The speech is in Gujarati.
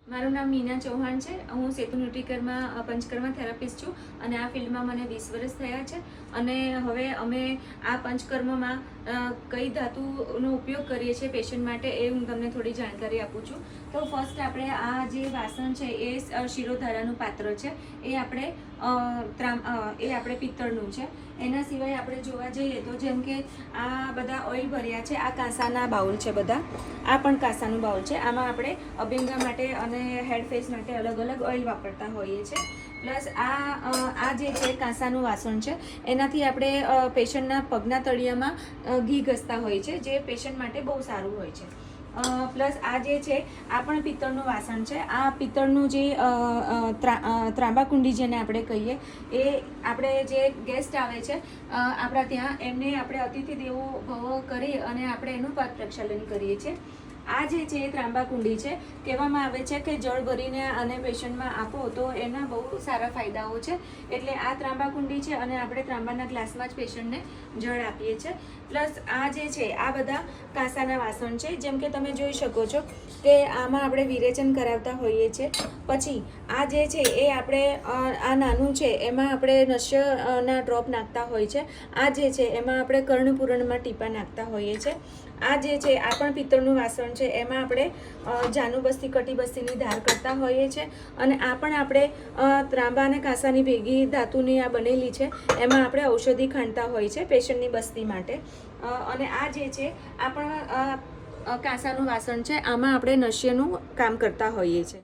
મારું નામ મીના ચૌહાણ છે। હું સેતુ ન્યુટ્રીકેરમાં પંચકર્મ થેરાપિસ્ટ છું અને આ ફિલ્ડમાં મને 20 વર્ષ થયા છે। અને હવે અમે આ પંચકર્મમાં કઈ ધાતુનો ઉપયોગ કરીએ છીએ પેશન્ટ માટે એ હું તમને થોડી જાણકારી આપું છું। તો ફર્સ્ટ આપણે આ જે વાસણ છે એ શિરોધારાનું પાત્ર છે, એ આપણે પિત્તળનું છે। એના સિવાય આપણે જોવા જઈએ તો જેમ કે આ બધા ઓઇલ ભર્યા છે, આ કાંસાના બાઉલ છે, બધા આ પણ કાંસાનું બાઉલ છે। આમાં આપણે અભિંગા માટે અને હેડ ફેસ માટે અલગ અલગ ઓઇલ વાપરતા હોઈએ છીએ। પ્લસ આ જે છે કાંસાનું વાસણ છે, એનાથી આપણે પેશન્ટના પગના તળિયામાં ઘી ઘસતા હોઈએ છીએ, જે પેશન્ટ માટે બહુ સારું હોય છે। પ્લસ આ જે છે આ પણ પિત્તળનું વાસણ છે। આ પિત્તળનું જે ત્રાંબાકુંડી જેને આપણે કહીએ, એ આપણે જે ગેસ્ટ આવે છે આપણા ત્યાં, એમને આપણે અતિથિ દેવો ભવ કરી અને આપણે એનું પાદ પ્રક્ષાલન કરીએ છીએ। આ જે છે એ ત્રાંબાકુંડી છે। કહેવામાં આવે છે કે જળ ભરીને આને પેશન્ટમાં આપો તો એના બહુ સારા ફાયદાઓ છે, એટલે આ ત્રાંબાકુંડી છે અને આપણે ત્રાંબાના ગ્લાસમાં જ પેશન્ટને જળ આપીએ છીએ। પ્લસ આ જે છે આ બધા કાંસાના વાસણ છે, જેમ કે તમે જોઈ શકો છો કે આમાં આપણે વિરેચન કરાવતા હોઈએ છીએ। પછી આ જે છે એ આપણે આ નાનું છે એમાં આપણે નશ્યના ડ્રોપ નાખતા હોય છે। આ જે છે એમાં આપણે કર્ણપૂરણમાં ટીપા નાખતા હોઈએ છીએ। આ જે છે આ પણ પિત્તળનું વાસણ છે, એમાં આપણે જાનુબસ્તી કટીબસ્તીની ધાર કરતા હોઈએ છીએ। અને આ પણ આપણે ત્રાંબા અને કાંસાની ભેગી ધાતુની આ બનેલી છે, એમાં આપણે ઔષધિ ખાંડતા હોય છે પેશન્ટની બસ્તી માટે। અને આ જે છે આ પણ કાંસાનું વાસણ છે, આમાં આપણે નશ્યનું કામ કરતા હોઈએ છીએ।